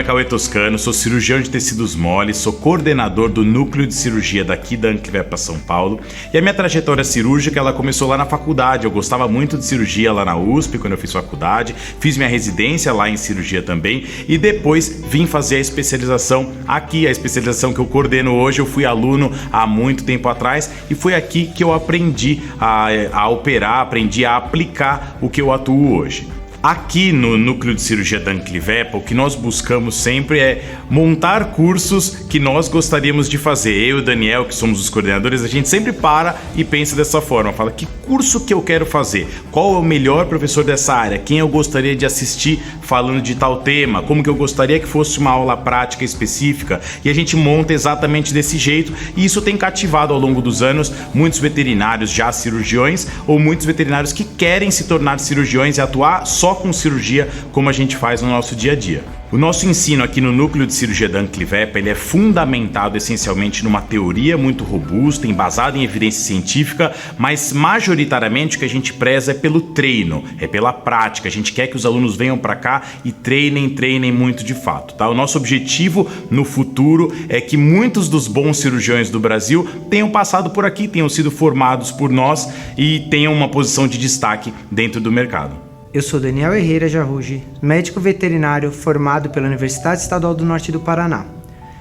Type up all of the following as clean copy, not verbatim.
Cauê Toscano, sou cirurgião de tecidos moles, sou coordenador do núcleo de cirurgia daqui da Anclivepa São Paulo. E a minha trajetória cirúrgica, ela começou lá na faculdade. Eu gostava muito de cirurgia lá na USP, quando eu fiz faculdade. Fiz minha residência lá em cirurgia também. E depois vim fazer a especialização aqui, a especialização que eu coordeno hoje. Eu fui aluno há muito tempo atrás e foi aqui que eu aprendi a operar, aprendi a aplicar o que eu atuo hoje. Aqui no Núcleo de Cirurgia da Anclivepa, o que nós buscamos sempre é montar cursos que nós gostaríamos de fazer. Eu e o Daniel, que somos os coordenadores, a gente sempre para e pensa dessa forma. Fala, que curso que eu quero fazer? Qual é o melhor professor dessa área? Quem eu gostaria de assistir falando de tal tema? Como que eu gostaria que fosse uma aula prática específica? E a gente monta exatamente desse jeito. E isso tem cativado ao longo dos anos muitos veterinários já cirurgiões ou muitos veterinários que querem se tornar cirurgiões e atuar só com cirurgia, como a gente faz no nosso dia a dia. O nosso ensino aqui no Núcleo de Cirurgia da Anclivepa, ele é fundamentado essencialmente numa teoria muito robusta, embasada em evidência científica, mas majoritariamente o que a gente preza é pelo treino, é pela prática. A gente quer que os alunos venham para cá e treinem muito de fato, tá? O nosso objetivo no futuro é que muitos dos bons cirurgiões do Brasil tenham passado por aqui, tenham sido formados por nós e tenham uma posição de destaque dentro do mercado. Eu sou Daniel Herrera Jarrugi, médico veterinário formado pela Universidade Estadual do Norte do Paraná.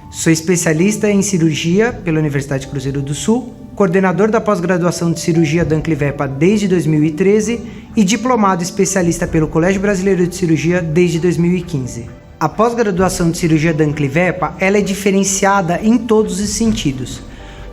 Sou especialista em cirurgia pela Universidade Cruzeiro do Sul, coordenador da pós-graduação de cirurgia da Anclivepa desde 2013 e diplomado especialista pelo Colégio Brasileiro de Cirurgia desde 2015. A pós-graduação de cirurgia da Anclivepa, ela é diferenciada em todos os sentidos.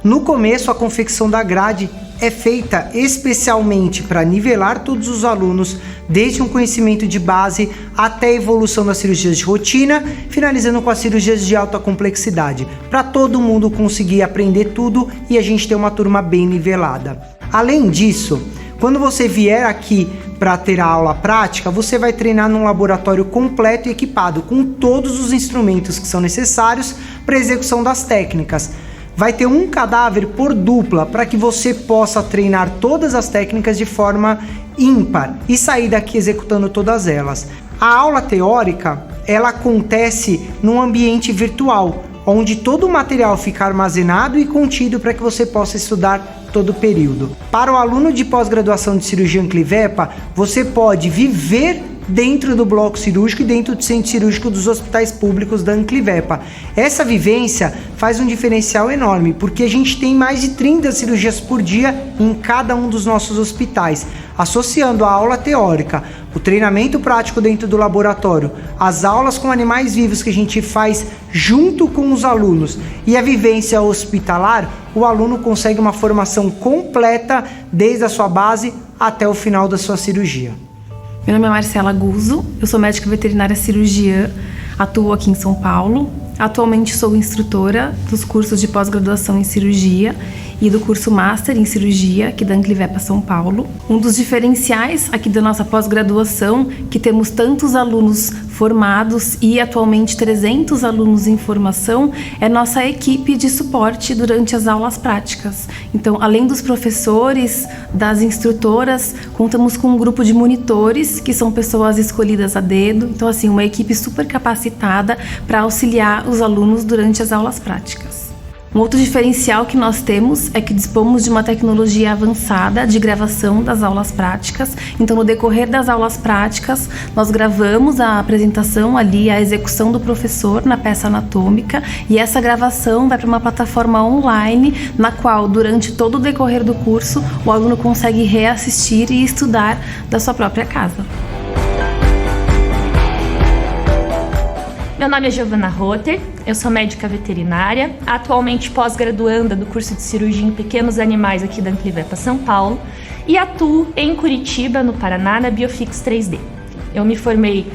No começo, a confecção da grade é feita especialmente para nivelar todos os alunos, desde um conhecimento de base até a evolução das cirurgias de rotina, finalizando com as cirurgias de alta complexidade, para todo mundo conseguir aprender tudo e a gente ter uma turma bem nivelada. Além disso, quando você vier aqui para ter a aula prática, você vai treinar num laboratório completo e equipado com todos os instrumentos que são necessários para a execução das técnicas. Vai ter um cadáver por dupla para que você possa treinar todas as técnicas de forma ímpar e sair daqui executando todas elas. A aula teórica, ela acontece num ambiente virtual, onde todo o material fica armazenado e contido para que você possa estudar todo o período. Para o aluno de pós-graduação de cirurgia Anclivepa, você pode viver dentro do bloco cirúrgico e dentro do centro cirúrgico dos hospitais públicos da Anclivepa. Essa vivência faz um diferencial enorme, porque a gente tem mais de 30 cirurgias por dia em cada um dos nossos hospitais, associando a aula teórica, o treinamento prático dentro do laboratório, as aulas com animais vivos que a gente faz junto com os alunos e a vivência hospitalar. O aluno consegue uma formação completa desde a sua base até o final da sua cirurgia. Meu nome é Marcela Guzzo, eu sou médica veterinária cirurgiã, atuo aqui em São Paulo. Atualmente sou instrutora dos cursos de pós-graduação em cirurgia e do curso Master em Cirurgia aqui da Anclivepa São Paulo. Um dos diferenciais aqui da nossa pós-graduação, que temos tantos alunos formados e atualmente 300 alunos em formação, é nossa equipe de suporte durante as aulas práticas. Então, além dos professores, das instrutoras, contamos com um grupo de monitores, que são pessoas escolhidas a dedo. Então, assim, uma equipe super capacitada para auxiliar os alunos durante as aulas práticas. Um outro diferencial que nós temos é que dispomos de uma tecnologia avançada de gravação das aulas práticas. Então, no decorrer das aulas práticas, nós gravamos a apresentação ali, a execução do professor na peça anatômica, e essa gravação vai para uma plataforma online, na qual, durante todo o decorrer do curso, o aluno consegue reassistir e estudar da sua própria casa. Meu nome é Giovana Rotter, eu sou médica veterinária, atualmente pós-graduanda do curso de cirurgia em pequenos animais aqui da Anclivepa São Paulo e atuo em Curitiba, no Paraná, na Biofix 3D. Eu me formei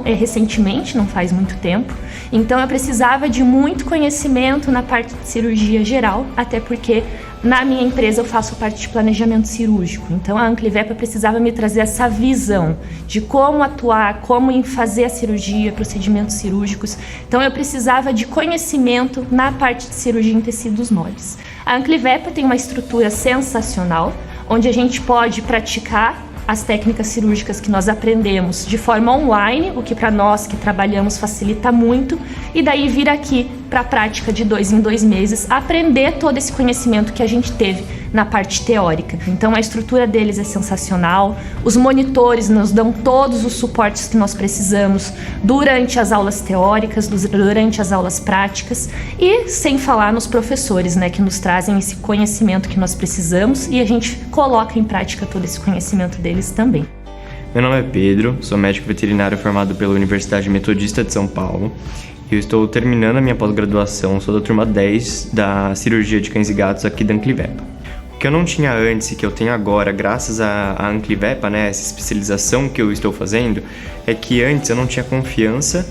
recentemente, não faz muito tempo, então eu precisava de muito conhecimento na parte de cirurgia geral, até porque na minha empresa eu faço parte de planejamento cirúrgico. Então a Anclivepa precisava me trazer essa visão de como atuar, como fazer a cirurgia, procedimentos cirúrgicos. Então eu precisava de conhecimento na parte de cirurgia em tecidos moles. A Anclivepa tem uma estrutura sensacional, onde a gente pode praticar as técnicas cirúrgicas que nós aprendemos de forma online, o que para nós que trabalhamos facilita muito, e daí vir aqui para a prática de 2 em 2 meses, aprender todo esse conhecimento que a gente teve na parte teórica. Então a estrutura deles é sensacional, os monitores nos dão todos os suportes que nós precisamos durante as aulas teóricas, durante as aulas práticas, e sem falar nos professores, né, que nos trazem esse conhecimento que nós precisamos e a gente coloca em prática todo esse conhecimento deles também. Meu nome é Pedro, sou médico veterinário formado pela Universidade Metodista de São Paulo. Eu estou terminando a minha pós-graduação, sou da turma 10 da cirurgia de cães e gatos aqui da Anclivepa. O que eu não tinha antes e que eu tenho agora, graças à Anclivepa, né, essa especialização que eu estou fazendo, é que antes eu não tinha confiança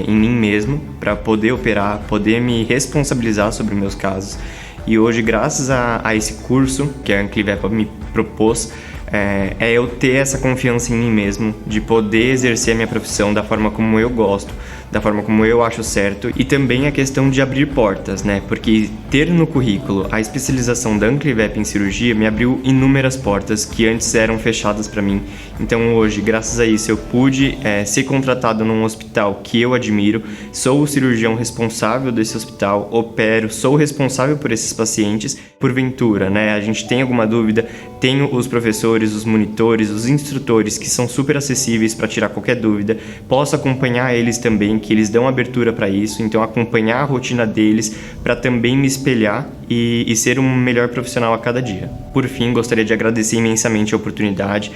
em mim mesmo para poder operar, poder me responsabilizar sobre meus casos. E hoje, graças a esse curso que a Anclivepa me propôs, é eu ter essa confiança em mim mesmo, de poder exercer a minha profissão da forma como eu gosto, da forma como eu acho certo, e também a questão de abrir portas, né? Porque ter no currículo a especialização da Anclivepa em cirurgia me abriu inúmeras portas que antes eram fechadas para mim. Então hoje, graças a isso, eu pude ser contratado num hospital que eu admiro, sou o cirurgião responsável desse hospital, opero, sou responsável por esses pacientes. Porventura, né, a gente tem alguma dúvida, tenho os professores, os monitores, os instrutores que são super acessíveis para tirar qualquer dúvida, posso acompanhar eles também, que eles dão abertura para isso, então acompanhar a rotina deles para também me espelhar e ser um melhor profissional a cada dia. Por fim, gostaria de agradecer imensamente a oportunidade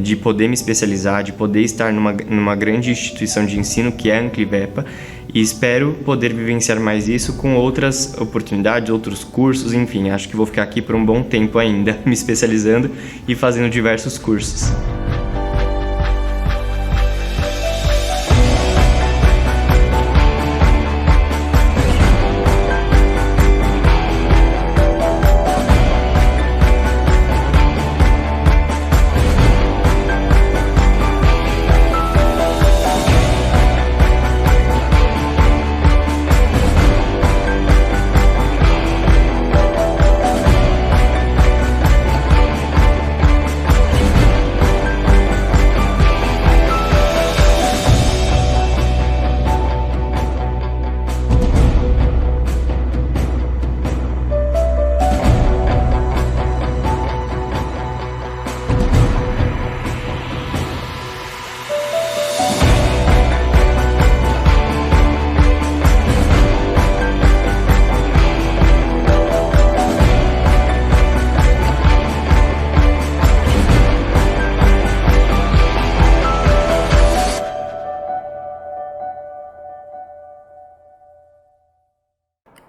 de poder me especializar, de poder estar numa grande instituição de ensino que é a Anclivepa, e espero poder vivenciar mais isso com outras oportunidades, outros cursos, enfim, acho que vou ficar aqui por um bom tempo ainda, me especializando e fazendo diversos cursos.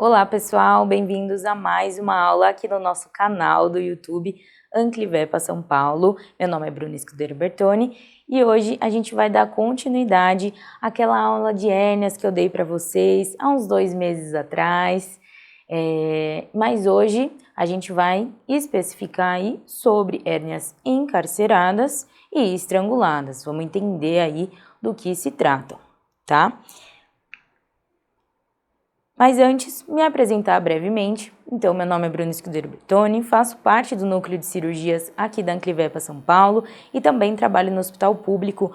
Olá pessoal, bem-vindos a mais uma aula aqui no nosso canal do YouTube Anclivepa São Paulo. Meu nome é Bruna Escudeiro Bertoni e hoje a gente vai dar continuidade àquela aula de hérnias que eu dei para vocês há uns 2 meses atrás. Mas hoje a gente vai especificar aí sobre hérnias encarceradas e estranguladas. Vamos entender aí do que se trata, tá? Mas antes, me apresentar brevemente. Então, meu nome é Bruna Escudeiro Bertoni, faço parte do núcleo de cirurgias aqui da Anclivepa São Paulo e também trabalho no hospital público,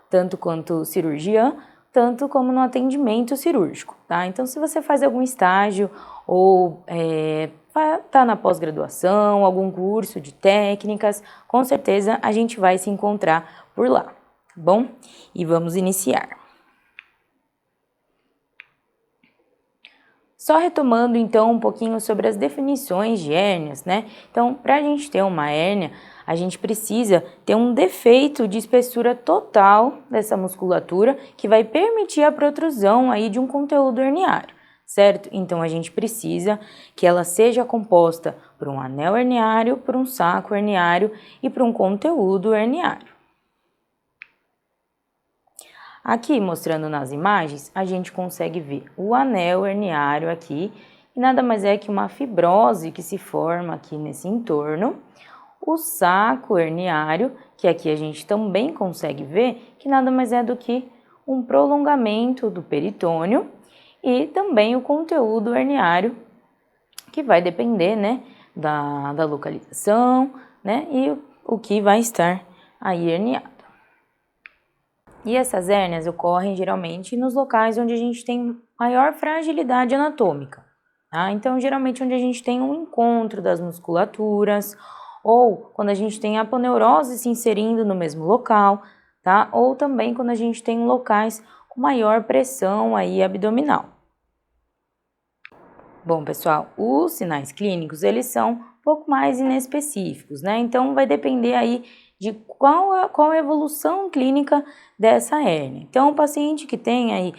tanto quanto cirurgiã, tanto como no atendimento cirúrgico, tá? Então, se você faz algum estágio ou tá na pós-graduação, algum curso de técnicas, com certeza a gente vai se encontrar por lá, tá bom? E vamos iniciar. Só retomando então um pouquinho sobre as definições de hérnias, né? Então, para a gente ter uma hérnia, a gente precisa ter um defeito de espessura total dessa musculatura que vai permitir a protrusão aí de um conteúdo herniário, certo? Então, a gente precisa que ela seja composta por um anel herniário, por um saco herniário e por um conteúdo herniário. Aqui, mostrando nas imagens, a gente consegue ver o anel herniário aqui, que nada mais é que uma fibrose que se forma aqui nesse entorno. O saco herniário, que aqui a gente também consegue ver, que nada mais é do que um prolongamento do peritônio. E também o conteúdo herniário, que vai depender, né, da localização, né, e o que vai estar aí herniado. E essas hérnias ocorrem geralmente nos locais onde a gente tem maior fragilidade anatômica, tá? Então, geralmente onde a gente tem um encontro das musculaturas, ou quando a gente tem a aponeurose se inserindo no mesmo local, tá? Ou também quando a gente tem locais com maior pressão aí abdominal. Bom, pessoal, os sinais clínicos, eles são um pouco mais inespecíficos, né? Então, vai depender aí de qual a evolução clínica dessa hérnia. Então, o paciente que tem aí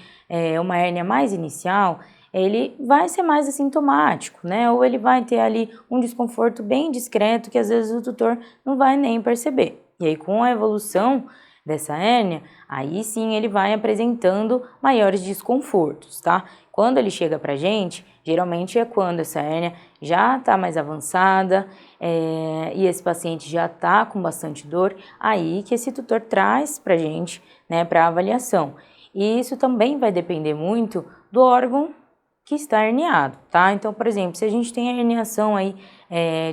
uma hérnia mais inicial, ele vai ser mais assintomático, né? Ou ele vai ter ali um desconforto bem discreto que às vezes o tutor não vai nem perceber. E aí, com a evolução dessa hérnia, aí sim ele vai apresentando maiores desconfortos, tá? Quando ele chega pra gente, geralmente é quando essa hérnia já está mais avançada e esse paciente já está com bastante dor, aí que esse tutor traz pra gente, né, para avaliação. E isso também vai depender muito do órgão que está herniado, tá? Então, por exemplo, se a gente tem a herniação aí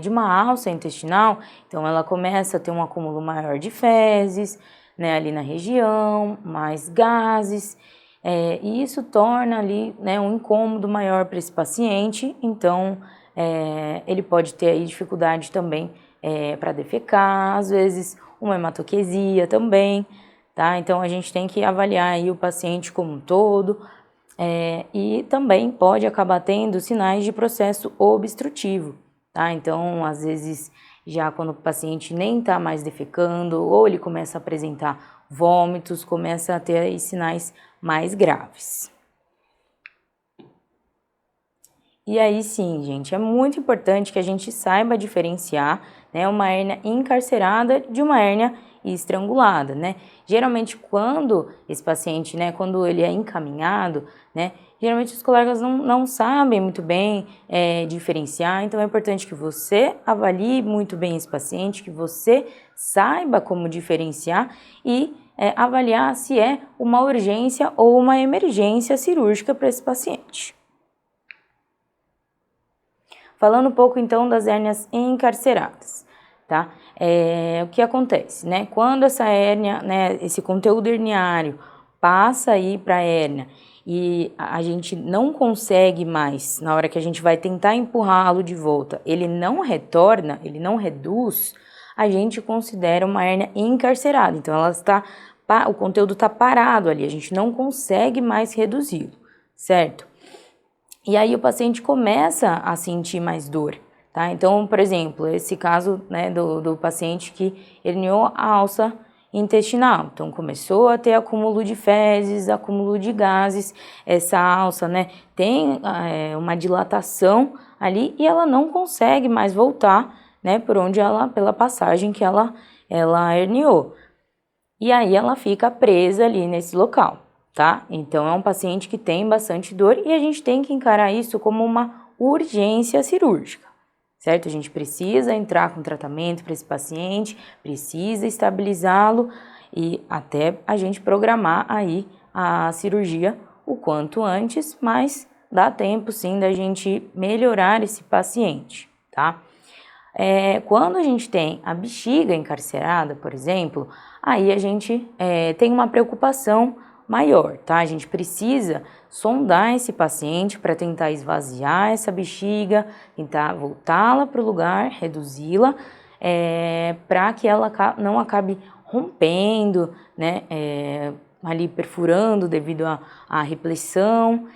de uma alça intestinal, então ela começa a ter um acúmulo maior de fezes, né, ali na região, mais gases, e isso torna ali, né, um incômodo maior para esse paciente, então ele pode ter aí dificuldade também para defecar, às vezes uma hematoquesia também, tá? Então a gente tem que avaliar aí o paciente como um todo, e também pode acabar tendo sinais de processo obstrutivo, tá? Então, às vezes, já quando o paciente nem está mais defecando, ou ele começa a apresentar vômitos, começa a ter aí sinais mais graves. E aí sim, gente, é muito importante que a gente saiba diferenciar, né, uma hérnia encarcerada de uma hérnia estrangulada, né? Geralmente quando esse paciente, né, quando ele é encaminhado, né, geralmente os colegas não sabem muito bem diferenciar, então é importante que você avalie muito bem esse paciente, que você saiba como diferenciar e avaliar se é uma urgência ou uma emergência cirúrgica para esse paciente. Falando um pouco então das hérnias encarceradas, tá? O que acontece, né? Quando essa hérnia, né, esse conteúdo herniário passa aí para a hérnia e a gente não consegue mais, na hora que a gente vai tentar empurrá-lo de volta, ele não retorna, ele não reduz, a gente considera uma hérnia encarcerada. Então o conteúdo está parado ali, a gente não consegue mais reduzi-lo, certo? E aí o paciente começa a sentir mais dor, tá? Então, por exemplo, esse caso, né, do paciente que herniou a alça intestinal. Então, começou a ter acúmulo de fezes, acúmulo de gases, essa alça, né, tem uma dilatação ali e ela não consegue mais voltar, né, pela passagem que ela herniou. E aí ela fica presa ali nesse local. Tá? Então, é um paciente que tem bastante dor e a gente tem que encarar isso como uma urgência cirúrgica, certo? A gente precisa entrar com tratamento para esse paciente, precisa estabilizá-lo e até a gente programar aí a cirurgia o quanto antes, mas dá tempo sim da gente melhorar esse paciente, tá? Quando a gente tem a bexiga encarcerada, por exemplo, aí a gente tem uma preocupação maior, tá? A gente precisa sondar esse paciente para tentar esvaziar essa bexiga, tentar voltá-la para o lugar, reduzi-la, para que ela não acabe rompendo, né? Ali perfurando devido à repressão.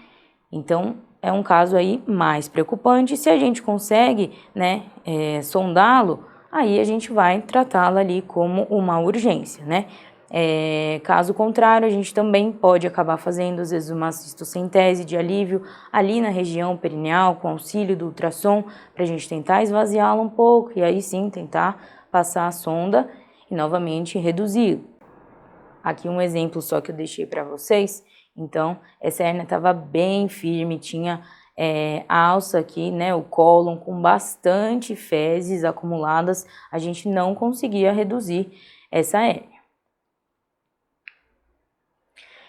Então, é um caso aí mais preocupante. Se a gente consegue, né, sondá-lo, aí a gente vai tratá-lo ali como uma urgência, né? Caso contrário, a gente também pode acabar fazendo, às vezes, uma cistocentese de alívio ali na região perineal, com auxílio do ultrassom, para a gente tentar esvaziá-la um pouco e aí sim tentar passar a sonda e novamente reduzir. Aqui um exemplo só que eu deixei para vocês. Então, essa hérnia estava bem firme, tinha a alça aqui, né, o cólon com bastante fezes acumuladas, a gente não conseguia reduzir essa hérnia.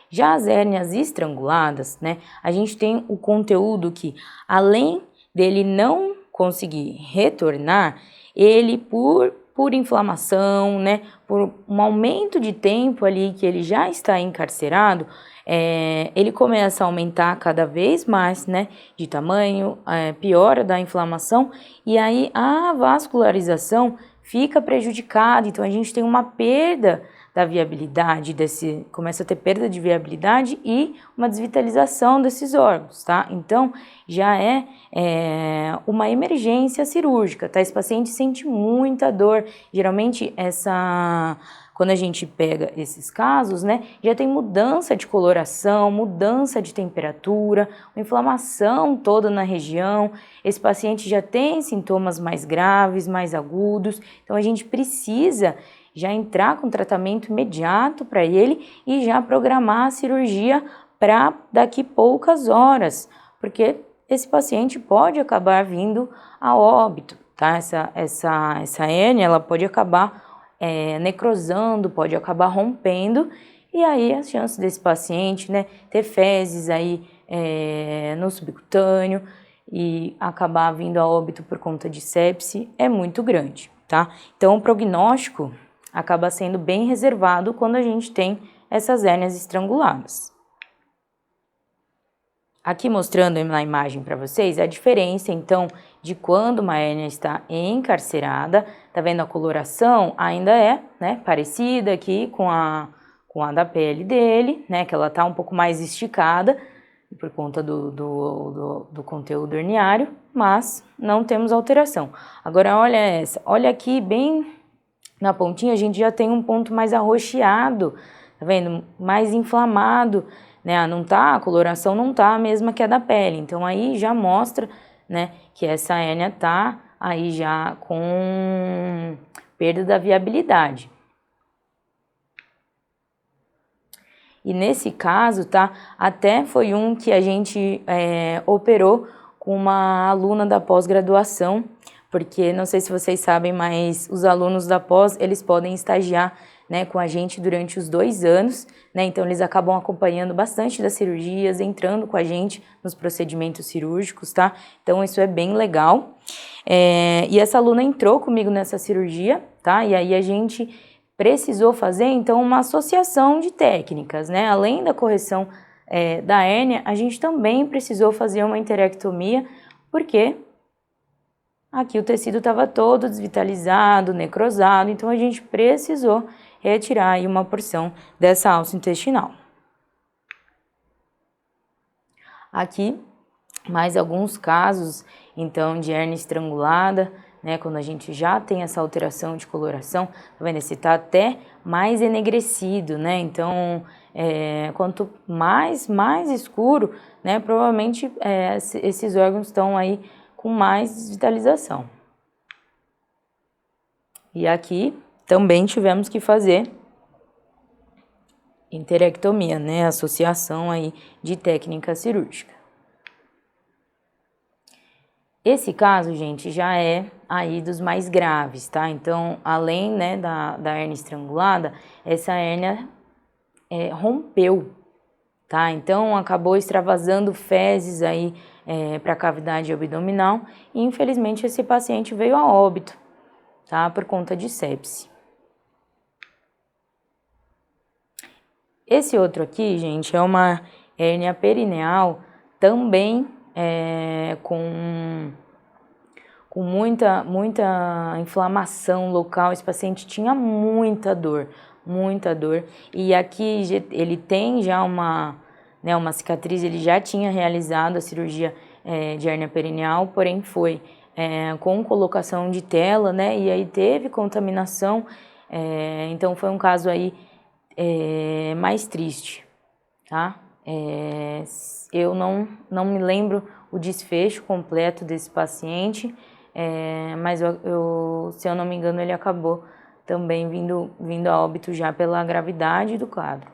Já as hérnias estranguladas, né, a gente tem o conteúdo que, além dele não conseguir retornar, ele por por inflamação, né, por um aumento de tempo ali que ele já está encarcerado, ele começa a aumentar cada vez mais, né, de tamanho, piora da inflamação, e aí a vascularização fica prejudicada, então a gente tem uma perda da viabilidade começa a ter perda de viabilidade e uma desvitalização desses órgãos, tá? Então, já é uma emergência cirúrgica, tá? Esse paciente sente muita dor, geralmente quando a gente pega esses casos, né, já tem mudança de coloração, mudança de temperatura, uma inflamação toda na região, esse paciente já tem sintomas mais graves, mais agudos, então a gente precisa já entrar com tratamento imediato para ele e já programar a cirurgia para daqui poucas horas, porque esse paciente pode acabar vindo a óbito, tá? Essa hérnia, ela pode acabar necrosando, pode acabar rompendo, e aí as chances desse paciente, né, ter fezes aí no subcutâneo e acabar vindo a óbito por conta de sepse é muito grande, tá? Então o prognóstico acaba sendo bem reservado quando a gente tem essas hérnias estranguladas. Aqui mostrando na imagem para vocês a diferença, então, de quando uma hérnia está encarcerada. Tá vendo a coloração? Ainda né, parecida aqui com a da pele dele, né, que ela tá um pouco mais esticada por conta do conteúdo herniário, mas não temos alteração. Agora, olha essa, olha aqui bem na pontinha, a gente já tem um ponto mais arroxeado, tá vendo? Mais inflamado, né? A coloração não tá a mesma que a da pele, então aí já mostra, né, que essa hérnia tá aí já com perda da viabilidade. E nesse caso, tá, até foi um que a gente operou com uma aluna da pós-graduação, porque não sei se vocês sabem, mas os alunos da pós, eles podem estagiar, né, com a gente durante os 2 anos, né, então eles acabam acompanhando bastante das cirurgias, entrando com a gente nos procedimentos cirúrgicos, tá? Então isso é bem legal. E essa aluna entrou comigo nessa cirurgia, tá? E aí a gente precisou fazer, então, uma associação de técnicas, né? Além da correção da hérnia, a gente também precisou fazer uma enterectomia, porque aqui o tecido estava todo desvitalizado, necrosado, então a gente precisou retirar aí uma porção dessa alça intestinal. Aqui, mais alguns casos, então, de hérnia estrangulada, né, quando a gente já tem essa alteração de coloração, tá vendo? Esse tá até mais enegrecido, né, então, quanto mais escuro, né, provavelmente esses órgãos estão aí com mais desvitalização. E aqui também tivemos que fazer enterectomia, né, associação aí de técnica cirúrgica. Esse caso, gente, já é aí dos mais graves, tá? Então, além, né, da hérnia estrangulada, essa hérnia rompeu, tá? Então, acabou extravasando fezes aí para a cavidade abdominal e, infelizmente, esse paciente veio a óbito, tá? Por conta de sepse. Esse outro aqui, gente, é uma hérnia perineal, também com muita inflamação local. Esse paciente tinha muita dor, e aqui ele tem já uma cicatriz, ele já tinha realizado a cirurgia de hérnia perineal, porém foi com colocação de tela, né, e aí teve contaminação, então foi um caso aí mais triste, tá? Eu não me lembro o desfecho completo desse paciente, mas se eu não me engano, ele acabou também vindo a óbito já pela gravidade do quadro.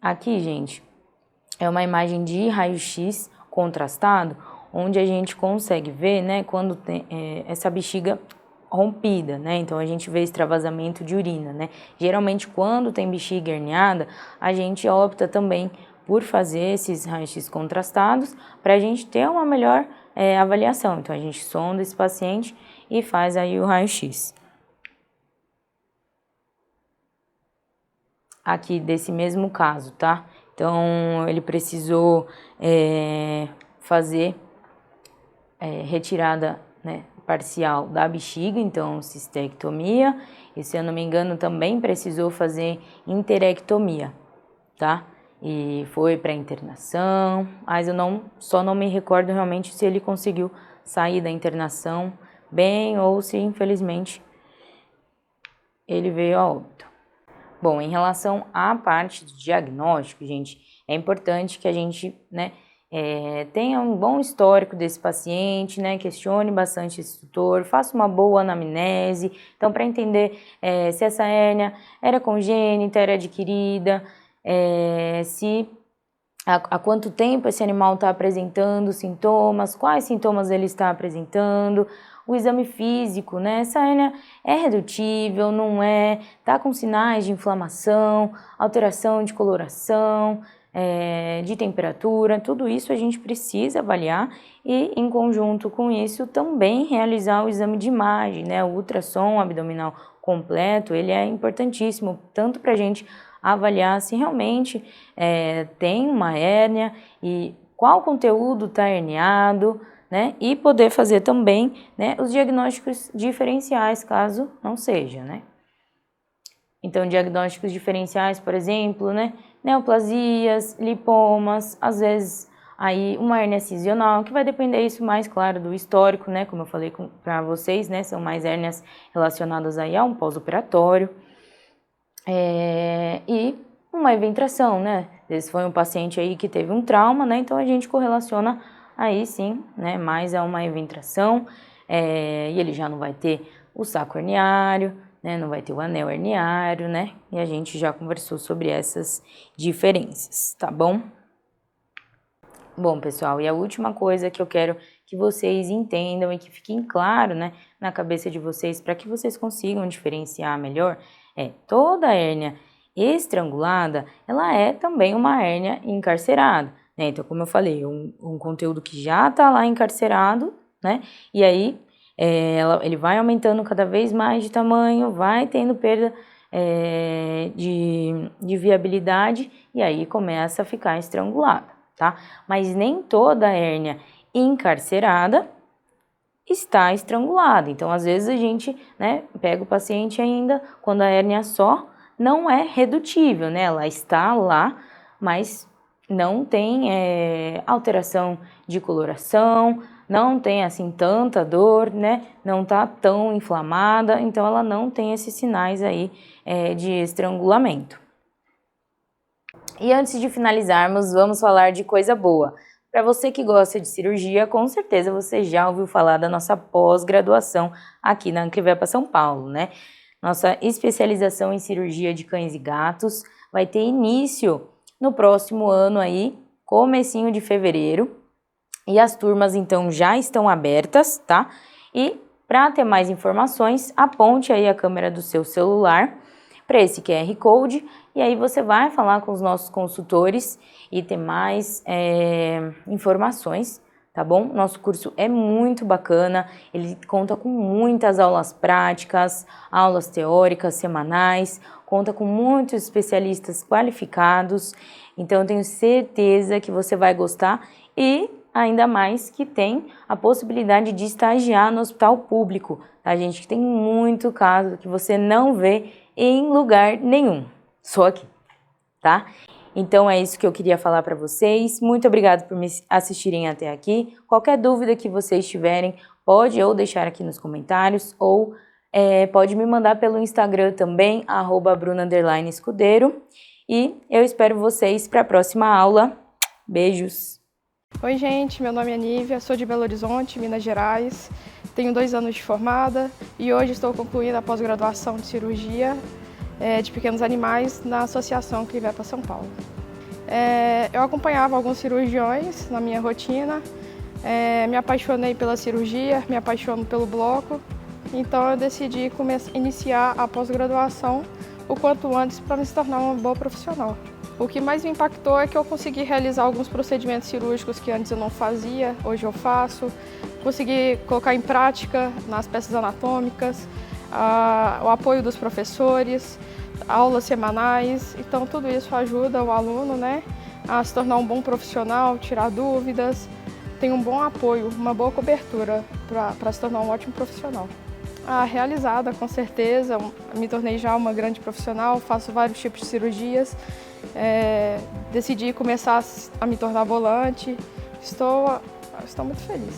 Aqui, gente, é uma imagem de raio-x contrastado, onde a gente consegue ver, né, quando tem essa bexiga rompida, né? Então a gente vê extravasamento de urina, né? Geralmente quando tem bexiga herniada, a gente opta também por fazer esses raios-x contrastados para a gente ter uma melhor avaliação. Então, a gente sonda esse paciente e faz aí o raio-x. Aqui desse mesmo caso, tá? Então, ele precisou fazer retirada, né, parcial da bexiga, então cistectomia, e se eu não me engano também precisou fazer interectomia, tá? E foi para internação, mas eu só não me recordo realmente se ele conseguiu sair da internação bem ou se infelizmente ele veio a óbito. Bom, em relação à parte do diagnóstico, gente, é importante que a gente, né, tenha um bom histórico desse paciente, né, questione bastante esse tutor, faça uma boa anamnese, então para entender se essa hérnia era congênita, era adquirida, se há quanto tempo esse animal está apresentando sintomas, quais sintomas ele está apresentando, o exame físico, né, essa hérnia é redutível, não é, está com sinais de inflamação, alteração de coloração, de temperatura, tudo isso a gente precisa avaliar e, em conjunto com isso, também realizar o exame de imagem, né? O ultrassom abdominal completo, ele é importantíssimo, tanto para a gente avaliar se realmente tem uma hérnia e qual conteúdo está herniado, né? E poder fazer também, né, os diagnósticos diferenciais, caso não seja, né? Então, diagnósticos diferenciais, por exemplo, né, neoplasias, lipomas, às vezes aí uma hérnia cisional, que vai depender isso mais, claro, do histórico, né, como eu falei para vocês, né, são mais hérnias relacionadas aí a um pós-operatório, e uma eventração, né, esse foi um paciente aí que teve um trauma, né, então a gente correlaciona aí sim, né, mais a uma eventração, e ele já não vai ter o saco herniário, né, não vai ter o anel herniário, né? E a gente já conversou sobre essas diferenças, tá bom? Bom, pessoal, e a última coisa que eu quero que vocês entendam e que fiquem claro, né, na cabeça de vocês, para que vocês consigam diferenciar melhor, toda hérnia estrangulada, ela é também uma hérnia encarcerada, né? Então, como eu falei, um conteúdo que já está lá encarcerado, né? E aí ele vai aumentando cada vez mais de tamanho, vai tendo perda de viabilidade e aí começa a ficar estrangulada, tá? Mas nem toda hérnia encarcerada está estrangulada. Então, às vezes a gente, né, pega o paciente ainda quando a hérnia só não é redutível, né? Ela está lá, mas não tem alteração de coloração, não tem assim tanta dor, né? Não tá tão inflamada, então ela não tem esses sinais aí de estrangulamento. E antes de finalizarmos, vamos falar de coisa boa. Para você que gosta de cirurgia, com certeza você já ouviu falar da nossa pós-graduação aqui na Anclivepa São Paulo, né? Nossa especialização em cirurgia de cães e gatos vai ter início no próximo ano aí, comecinho de fevereiro. E as turmas, então, já estão abertas, tá? E, para ter mais informações, aponte aí a câmera do seu celular para esse QR Code e aí você vai falar com os nossos consultores e ter mais informações, tá bom? Nosso curso é muito bacana, ele conta com muitas aulas práticas, aulas teóricas semanais, conta com muitos especialistas qualificados, então eu tenho certeza que você vai gostar e ainda mais que tem a possibilidade de estagiar no hospital público, tá, gente? Que tem muito caso que você não vê em lugar nenhum, só aqui, tá? Então é isso que eu queria falar para vocês. Muito obrigada por me assistirem até aqui. Qualquer dúvida que vocês tiverem, pode ou deixar aqui nos comentários ou pode me mandar pelo Instagram também, @bruna_escudeiro. E eu espero vocês para a próxima aula. Beijos! Oi, gente, meu nome é Nívia, sou de Belo Horizonte, Minas Gerais, tenho 2 anos de formada e hoje estou concluindo a pós-graduação de cirurgia de pequenos animais na Associação Anclivepa São Paulo. Eu acompanhava alguns cirurgiões na minha rotina, me apaixonei pela cirurgia, me apaixono pelo bloco, então eu decidi iniciar a pós-graduação o quanto antes para me tornar uma boa profissional. O que mais me impactou é que eu consegui realizar alguns procedimentos cirúrgicos que antes eu não fazia, hoje eu faço. Consegui colocar em prática nas peças anatômicas, o apoio dos professores, aulas semanais. Então tudo isso ajuda o aluno, né, a se tornar um bom profissional, tirar dúvidas, tem um bom apoio, uma boa cobertura para se tornar um ótimo profissional. Realizada, com certeza, me tornei já uma grande profissional, faço vários tipos de cirurgias, decidi começar a me tornar volante, estou muito feliz.